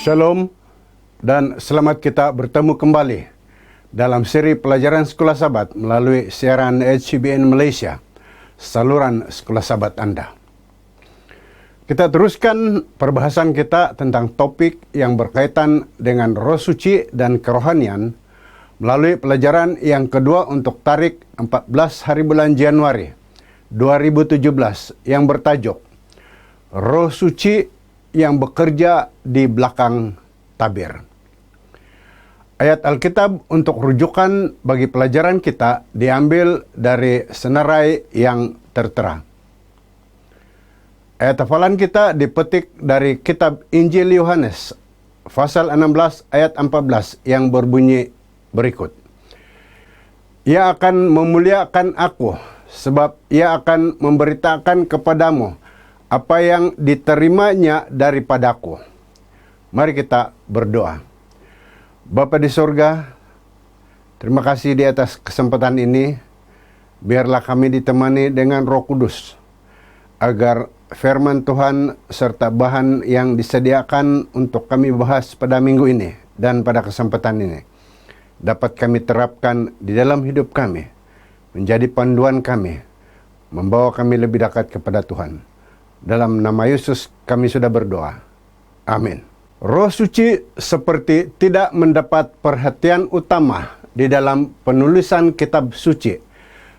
Shalom dan selamat kita bertemu kembali dalam seri pelajaran Sekolah Sabat melalui siaran HCBN Malaysia, saluran Sekolah Sabat Anda. Kita teruskan perbahasan kita tentang topik yang berkaitan dengan Roh Suci dan kerohanian melalui pelajaran yang kedua untuk tarik 14 hari bulan Januari 2017 yang bertajuk Roh Suci yang bekerja di belakang tabir. Ayat Alkitab untuk rujukan bagi pelajaran kita diambil dari senarai yang tertera. Ayat hafalan kita dipetik dari kitab Injil Yohanes, pasal 16 ayat 14 yang berbunyi berikut. Ia akan memuliakan aku, sebab ia akan memberitakan kepadamu apa yang diterimanya daripadaku. Mari kita berdoa. Bapa di sorga, terima kasih di atas kesempatan ini. Biarlah kami ditemani dengan Roh Kudus, agar firman Tuhan serta bahan yang disediakan untuk kami bahas pada minggu ini dan pada kesempatan ini dapat kami terapkan di dalam hidup kami, menjadi panduan kami, membawa kami lebih dekat kepada Tuhan. Dalam nama Yesus kami sudah berdoa. Amin. Roh Suci seperti tidak mendapat perhatian utama di dalam penulisan kitab suci,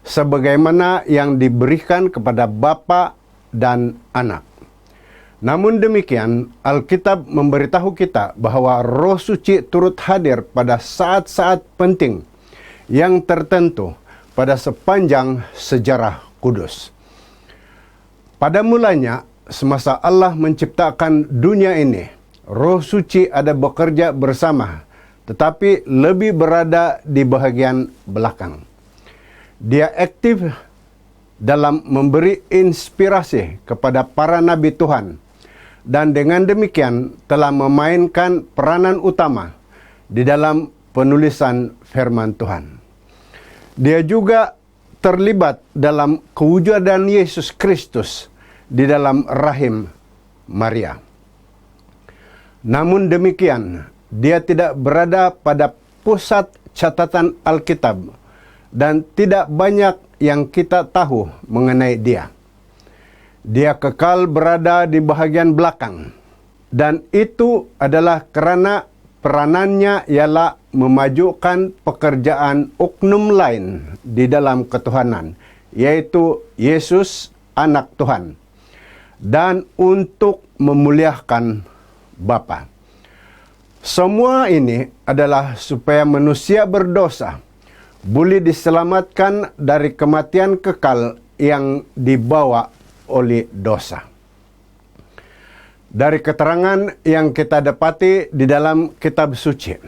sebagaimana yang diberikan kepada Bapa dan Anak. Namun demikian, Alkitab memberitahu kita bahwa Roh Suci turut hadir pada saat-saat penting yang tertentu pada sepanjang sejarah kudus. Pada mulanya, semasa Allah menciptakan dunia ini, Roh Suci ada bekerja bersama, tetapi lebih berada di bahagian belakang. Dia aktif dalam memberi inspirasi kepada para nabi Tuhan, dan dengan demikian telah memainkan peranan utama di dalam penulisan firman Tuhan. Dia juga terlibat dalam kewujudan Yesus Kristus di dalam rahim Maria. Namun demikian, dia tidak berada pada pusat catatan Alkitab dan tidak banyak yang kita tahu mengenai dia. Dia kekal berada di bahagian belakang, dan itu adalah kerana peranannya ialah memajukan pekerjaan oknum lain di dalam ketuhanan, yaitu Yesus, Anak Tuhan, dan untuk memuliakan Bapa. Semua ini adalah supaya manusia berdosa boleh diselamatkan dari kematian kekal yang dibawa oleh dosa. Dari keterangan yang kita dapati di dalam kitab suci,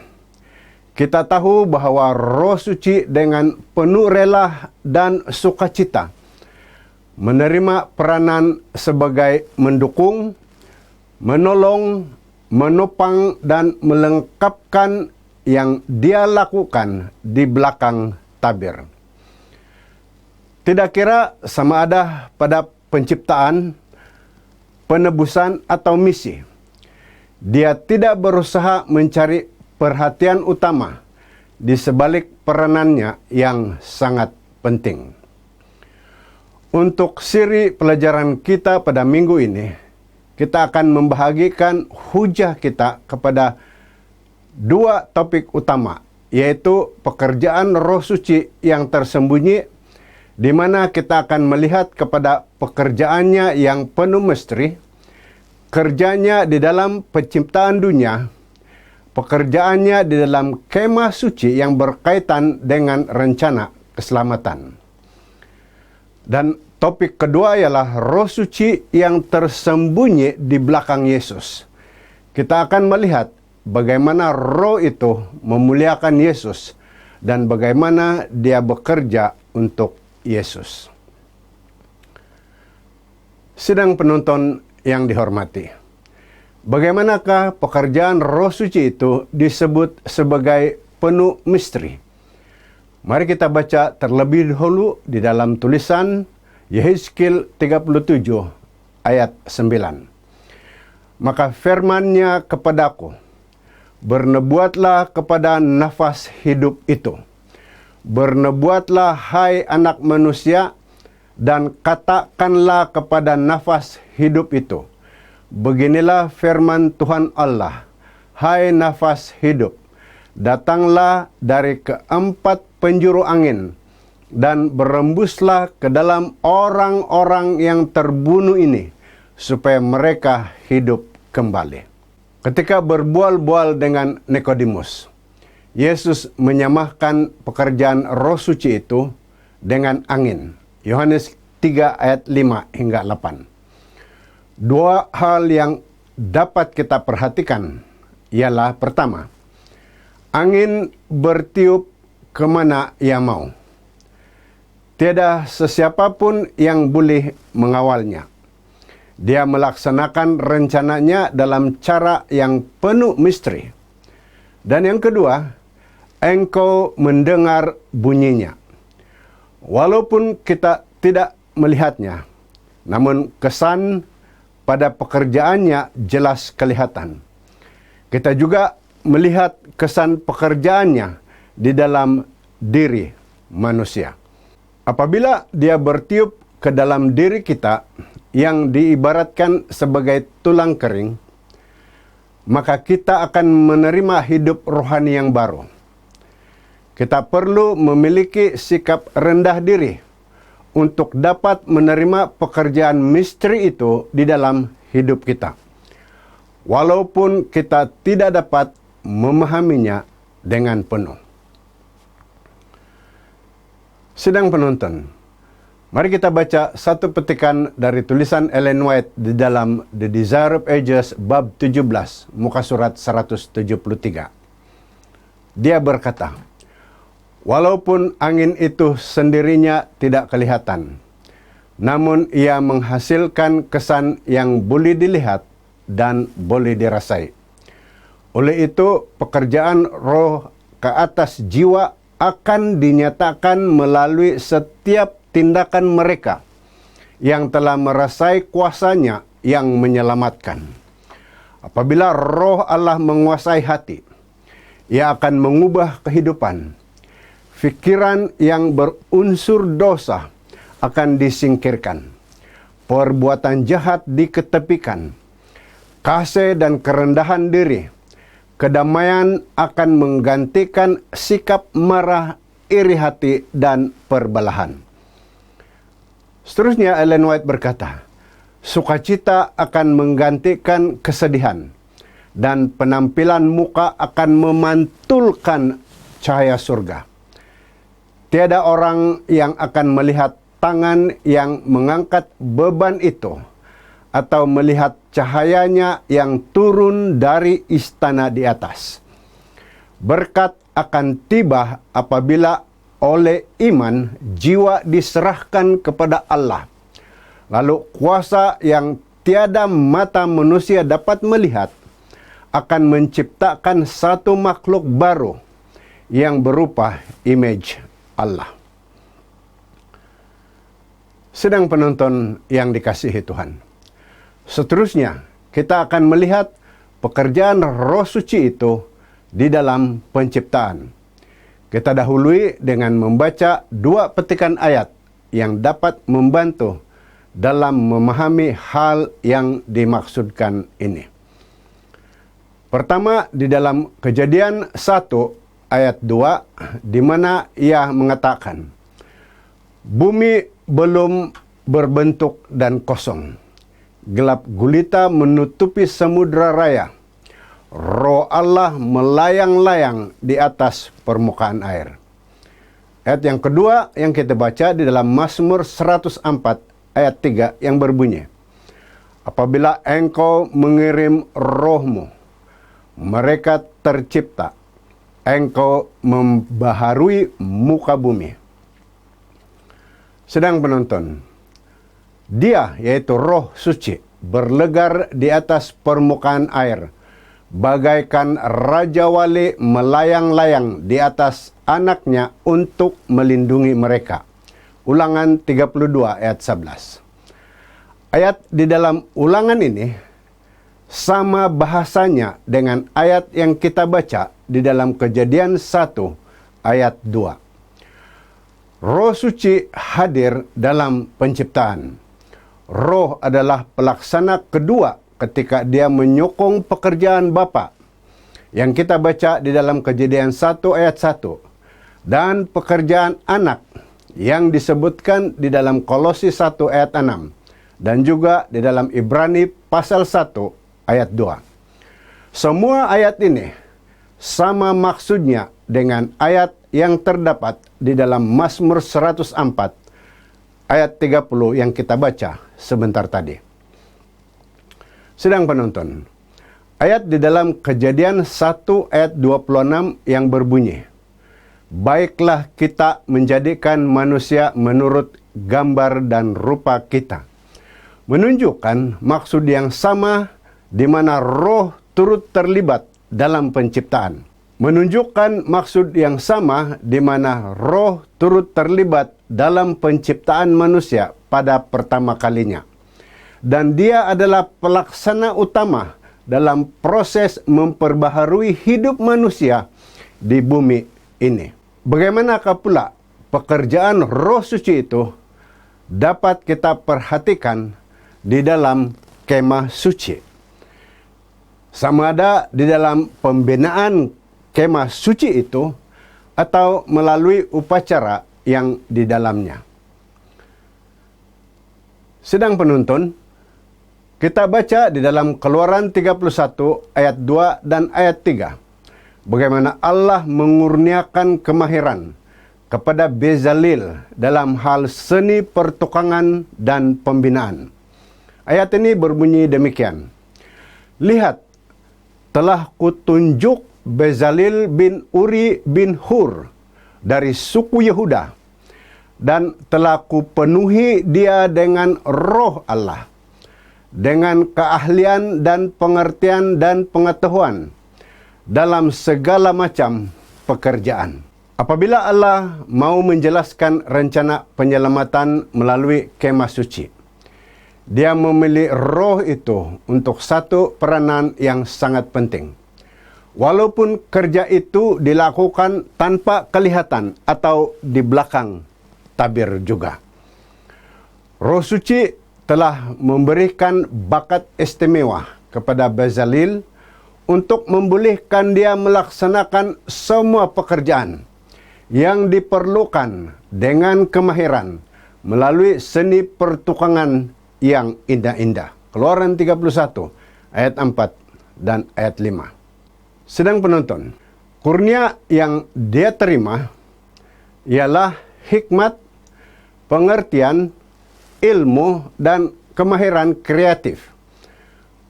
kita tahu bahwa Roh Suci dengan penuh rela dan sukacita menerima peranan sebagai mendukung, menolong, menopang, dan melengkapkan yang dia lakukan di belakang tabir. Tidak kira sama ada pada penciptaan, penebusan, atau misi, dia tidak berusaha mencari perhatian utama di sebalik peranannya yang sangat penting. Untuk siri pelajaran kita pada minggu ini, kita akan membahagikan hujah kita kepada dua topik utama, yaitu pekerjaan Roh Suci yang tersembunyi, di mana kita akan melihat kepada pekerjaannya yang penuh misteri, kerjanya di dalam penciptaan dunia, pekerjaannya di dalam kemah suci yang berkaitan dengan rencana keselamatan. Dan topik kedua ialah Roh Suci yang tersembunyi di belakang Yesus. Kita akan melihat bagaimana Roh itu memuliakan Yesus dan bagaimana dia bekerja untuk Yesus. Sidang penonton yang dihormati, bagaimanakah pekerjaan Roh Suci itu disebut sebagai penuh misteri? Mari kita baca terlebih dahulu di dalam tulisan Yehezkiel 37 ayat 9. Maka firman-Nya kepadaku, bernubuatlah kepada nafas hidup itu. Bernubuatlah, hai anak manusia, dan katakanlah kepada nafas hidup itu, beginilah firman Tuhan Allah, hai nafas hidup, datanglah dari keempat penjuru angin, dan berembuslah ke dalam orang-orang yang terbunuh ini, supaya mereka hidup kembali. Ketika berbual-bual dengan Nikodemus, Yesus menyamahkan pekerjaan Roh Suci itu dengan angin. Yohanes 3 ayat 5 hingga 8. Dua hal yang dapat kita perhatikan ialah pertama, angin bertiup kemana ia mau. Tiada sesiapapun yang boleh mengawalnya. Dia melaksanakan rencananya dalam cara yang penuh misteri. Dan yang kedua, engkau mendengar bunyinya. Walaupun kita tidak melihatnya, namun kesan pada pekerjaannya jelas kelihatan. Kita juga melihat kesan pekerjaannya di dalam diri manusia. Apabila dia bertiup ke dalam diri kita yang diibaratkan sebagai tulang kering, maka kita akan menerima hidup rohani yang baru. Kita perlu memiliki sikap rendah diri untuk dapat menerima pekerjaan misteri itu di dalam hidup kita, walaupun kita tidak dapat memahaminya dengan penuh. Sidang penonton, mari kita baca satu petikan dari tulisan Ellen White di dalam The Desire of Ages bab 17, muka surat 173. Dia berkata, walaupun angin itu sendirinya tidak kelihatan, namun ia menghasilkan kesan yang boleh dilihat dan boleh dirasai. Oleh itu, pekerjaan roh ke atas jiwa akan dinyatakan melalui setiap tindakan mereka yang telah merasai kuasanya yang menyelamatkan. Apabila roh Allah menguasai hati, ia akan mengubah kehidupan. Fikiran yang berunsur dosa akan disingkirkan. Perbuatan jahat diketepikan. Kasih dan kerendahan diri, kedamaian akan menggantikan sikap marah, iri hati, dan perbelahan. Seterusnya Ellen White berkata, sukacita akan menggantikan kesedihan, dan penampilan muka akan memantulkan cahaya surga. Tiada orang yang akan melihat tangan yang mengangkat beban itu, atau melihat cahayanya yang turun dari istana di atas. Berkat akan tiba apabila oleh iman jiwa diserahkan kepada Allah. Lalu kuasa yang tiada mata manusia dapat melihat akan menciptakan satu makhluk baru yang berupa image Allah. Sedang penonton yang dikasihi Tuhan, seterusnya kita akan melihat pekerjaan Roh Suci itu di dalam penciptaan. Kita dahului dengan membaca dua petikan ayat yang dapat membantu dalam memahami hal yang dimaksudkan ini. Pertama, di dalam Kejadian 1 ayat 2, di mana ia mengatakan, bumi belum berbentuk dan kosong. Gelap gulita menutupi samudra raya. Roh Allah melayang-layang di atas permukaan air. Ayat yang kedua yang kita baca di dalam Mazmur 104 ayat 3 yang berbunyi, apabila engkau mengirim rohmu, mereka tercipta. Engkau membaharui muka bumi. Sedang penonton, dia yaitu Roh Suci berlegar di atas permukaan air, bagaikan Raja Wali melayang-layang di atas anaknya untuk melindungi mereka. Ulangan 32 ayat 11. Ayat di dalam ulangan ini sama bahasanya dengan ayat yang kita baca di dalam Kejadian 1 ayat 2. Roh Suci hadir dalam penciptaan. Roh adalah pelaksana kedua ketika dia menyokong pekerjaan Bapa yang kita baca di dalam Kejadian 1 ayat 1 dan pekerjaan anak yang disebutkan di dalam Kolose 1 ayat 6 dan juga di dalam Ibrani pasal 1 ayat 2. Semua ayat ini sama maksudnya dengan ayat yang terdapat di dalam Mazmur 104 ayat 30 yang kita baca sebentar tadi. Sedang penonton, ayat di dalam Kejadian 1 ayat 26 yang berbunyi, "Baiklah kita menjadikan manusia menurut gambar dan rupa kita," menunjukkan maksud yang sama di mana roh turut terlibat dalam penciptaan. Menunjukkan maksud yang sama di mana roh turut terlibat dalam penciptaan manusia pada pertama kalinya. Dan dia adalah pelaksana utama dalam proses memperbaharui hidup manusia di bumi ini. Bagaimanakah pula pekerjaan Roh Suci itu dapat kita perhatikan di dalam kemah suci? Sama ada di dalam pembinaan kemah suci itu atau melalui upacara yang di dalamnya. Sedang penonton, kita baca di dalam Keluaran 31 ayat 2 dan ayat 3. Bagaimana Allah mengurniakan kemahiran kepada Bezalel dalam hal seni pertukangan dan pembinaan. Ayat ini berbunyi demikian. "Lihat, telah kutunjuk Bezalel bin Uri bin Hur dari suku Yehuda, dan telah kupenuhi dia dengan roh Allah, dengan keahlian dan pengertian dan pengetahuan dalam segala macam pekerjaan." Apabila Allah mau menjelaskan rencana penyelamatan melalui kemah suci, Dia memilih roh itu untuk satu peranan yang sangat penting. Walaupun kerja itu dilakukan tanpa kelihatan atau di belakang tabir juga. Roh Suci telah memberikan bakat istimewa kepada Bezalel untuk membolehkan dia melaksanakan semua pekerjaan yang diperlukan dengan kemahiran melalui seni pertukangan yang indah-indah. Keluaran 31 ayat 4 dan ayat 5. Sedang penonton, kurnia yang dia terima ialah hikmat, pengertian, ilmu, dan kemahiran kreatif.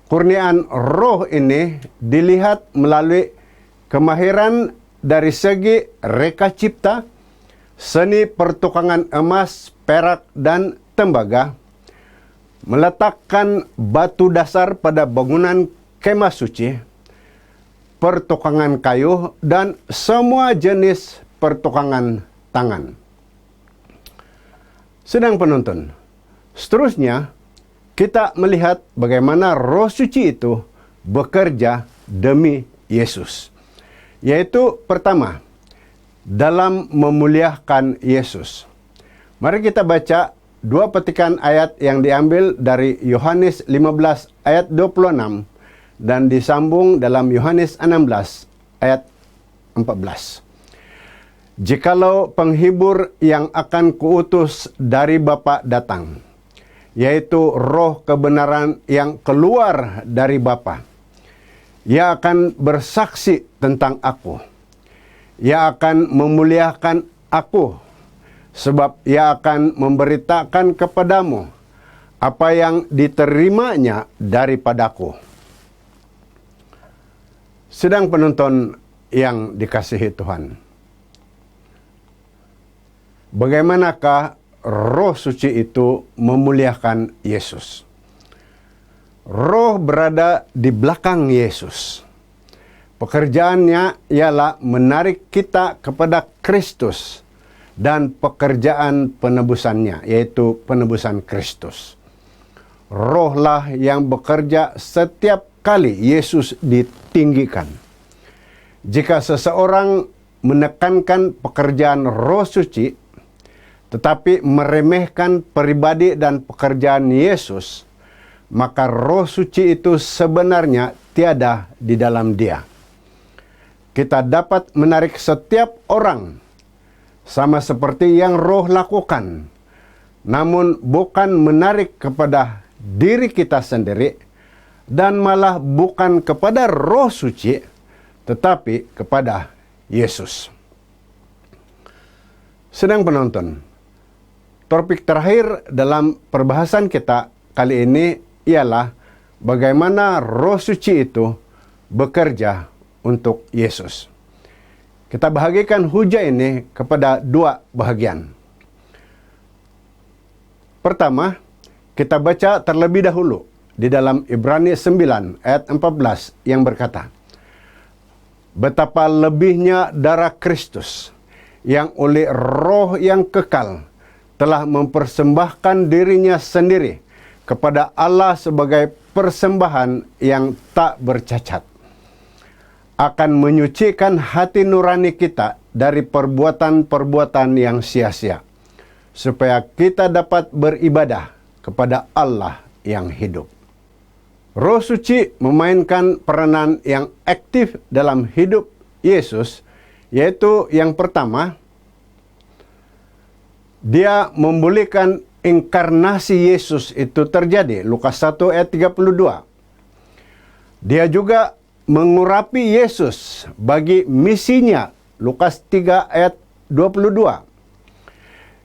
Kurniaan roh ini dilihat melalui kemahiran dari segi reka cipta, seni pertukangan emas, perak, dan tembaga, meletakkan batu dasar pada bangunan kemah suci, pertukangan kayu, dan semua jenis pertukangan tangan. Sedang penonton, seterusnya kita melihat bagaimana Roh Suci itu bekerja demi Yesus. Yaitu pertama, dalam memuliakan Yesus. Mari kita baca dua petikan ayat yang diambil dari Yohanes 15 ayat 26 dan disambung dalam Yohanes 16 ayat 14. "Jikalau penghibur yang akan kuutus dari Bapa datang, yaitu roh kebenaran yang keluar dari Bapa, ia akan bersaksi tentang aku. Ia akan memuliakan aku, sebab ia akan memberitakan kepadamu apa yang diterimanya daripadaku." Sedang penonton yang dikasihi Tuhan, bagaimanakah Roh Suci itu memuliakan Yesus? Roh berada di belakang Yesus. Pekerjaannya ialah menarik kita kepada Kristus dan pekerjaan penebusannya, yaitu penebusan Kristus. Rohlah yang bekerja setiap kali Yesus ditinggikan. Jika seseorang menekankan pekerjaan Roh Suci, tetapi meremehkan pribadi dan pekerjaan Yesus, maka Roh Suci itu sebenarnya tiada di dalam dia. Kita dapat menarik setiap orang sama seperti yang Roh lakukan, namun bukan menarik kepada diri kita sendiri dan malah bukan kepada Roh Suci, tetapi kepada Yesus. Sedang penonton, topik terakhir dalam perbahasan kita kali ini ialah bagaimana Roh Suci itu bekerja untuk Yesus. Kita bahagikan hujah ini kepada dua bahagian. Pertama, kita baca terlebih dahulu di dalam Ibrani 9 ayat 14 yang berkata, betapa lebihnya darah Kristus yang oleh Roh yang kekal telah mempersembahkan dirinya sendiri kepada Allah sebagai persembahan yang tak bercacat, akan menyucikan hati nurani kita dari perbuatan-perbuatan yang sia-sia, supaya kita dapat beribadah kepada Allah yang hidup. Roh Suci memainkan peranan yang aktif dalam hidup Yesus, yaitu yang pertama, dia membolehkan inkarnasi Yesus itu terjadi. Lukas 1 ayat 32. Dia juga mengurapi Yesus bagi misinya. Lukas 3 ayat 22.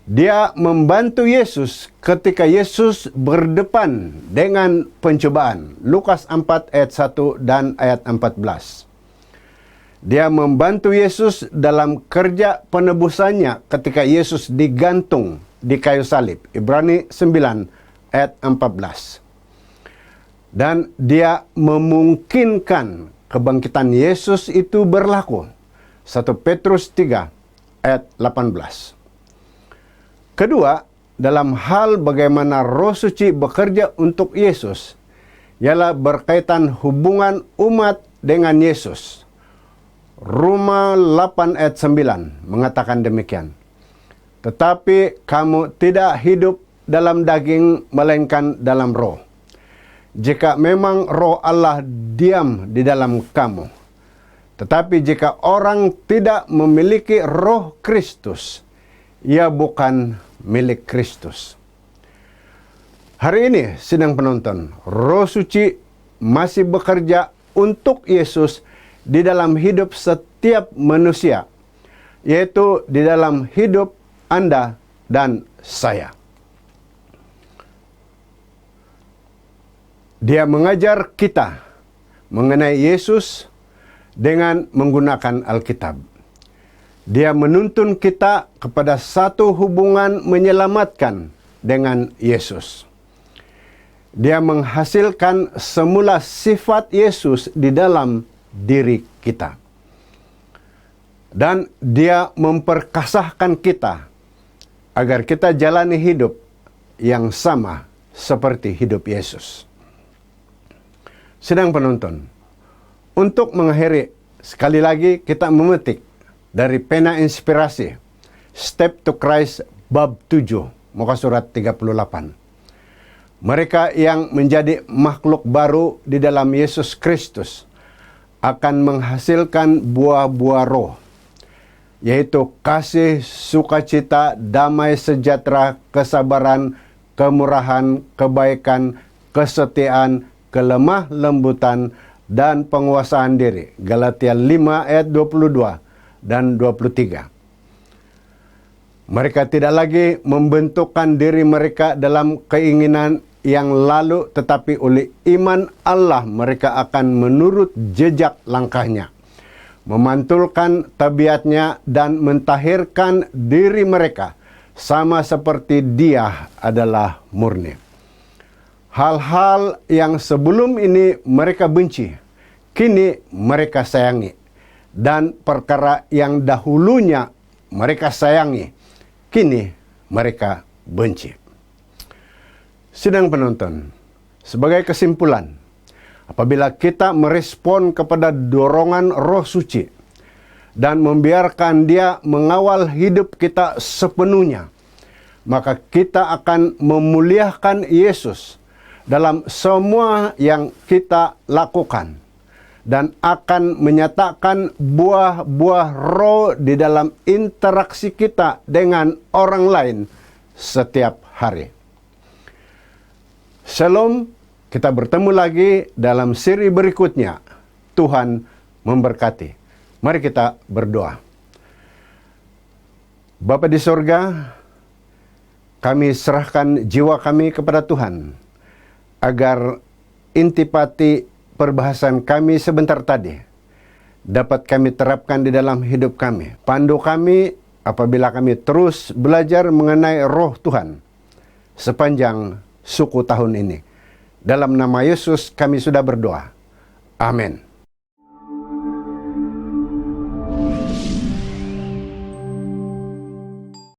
Dia membantu Yesus ketika Yesus berdepan dengan pencobaan. Lukas 4 ayat 1 dan ayat 14. Dia membantu Yesus dalam kerja penebusannya ketika Yesus digantung di kayu salib. Ibrani 9 ayat 14. Dan dia memungkinkan kebangkitan Yesus itu berlaku. 1 Petrus 3 ayat 18. Kedua, dalam hal bagaimana Roh Suci bekerja untuk Yesus, ialah berkaitan hubungan umat dengan Yesus. Roma 8 ayat 9 mengatakan demikian. Tetapi kamu tidak hidup dalam daging, melainkan dalam roh. Jika memang roh Allah diam di dalam kamu. Tetapi jika orang tidak memiliki roh Kristus, ia bukan milik Kristus. Hari ini, sidang penonton, Roh Suci masih bekerja untuk Yesus di dalam hidup setiap manusia, yaitu di dalam hidup Anda dan saya. Dia mengajar kita mengenai Yesus dengan menggunakan Alkitab. Dia menuntun kita kepada satu hubungan menyelamatkan dengan Yesus. Dia menghasilkan semula sifat Yesus di dalam diri kita. Dan dia memperkasahkan kita agar kita jalani hidup yang sama seperti hidup Yesus. Sedang penonton, untuk mengakhiri, sekali lagi kita memetik dari pena inspirasi, Step to Christ bab 7, muka surat 38. Mereka yang menjadi makhluk baru di dalam Yesus Kristus akan menghasilkan buah-buah roh, yaitu kasih, sukacita, damai sejahtera, kesabaran, kemurahan, kebaikan, kesetiaan, kelemah lembutan, dan penguasaan diri. Galatia 5 ayat 22 dan 23. Mereka tidak lagi membentukkan diri mereka dalam keinginan yang lalu, tetapi oleh iman Allah mereka akan menurut jejak langkahnya, memantulkan tabiatnya dan mentahirkan diri mereka sama seperti Dia adalah murni. Hal-hal yang sebelum ini mereka benci, kini mereka sayangi. Dan perkara yang dahulunya mereka sayangi, kini mereka benci. Sidang penonton, sebagai kesimpulan, Apabila kita merespon kepada dorongan Roh Suci dan membiarkan Dia mengawal hidup kita sepenuhnya, maka kita akan memuliakan Yesus dalam semua yang kita lakukan dan akan menyatakan buah-buah roh di dalam interaksi kita dengan orang lain setiap hari. Shalom, kita bertemu lagi dalam seri berikutnya. Tuhan memberkati. Mari kita berdoa. Bapa di sorga, kami serahkan jiwa kami kepada Tuhan, agar intipati perbahasan kami sebentar tadi dapat kami terapkan di dalam hidup kami. Pandu kami apabila kami terus belajar mengenai Roh Tuhan sepanjang suku tahun ini. Dalam nama Yesus kami sudah berdoa. Amin.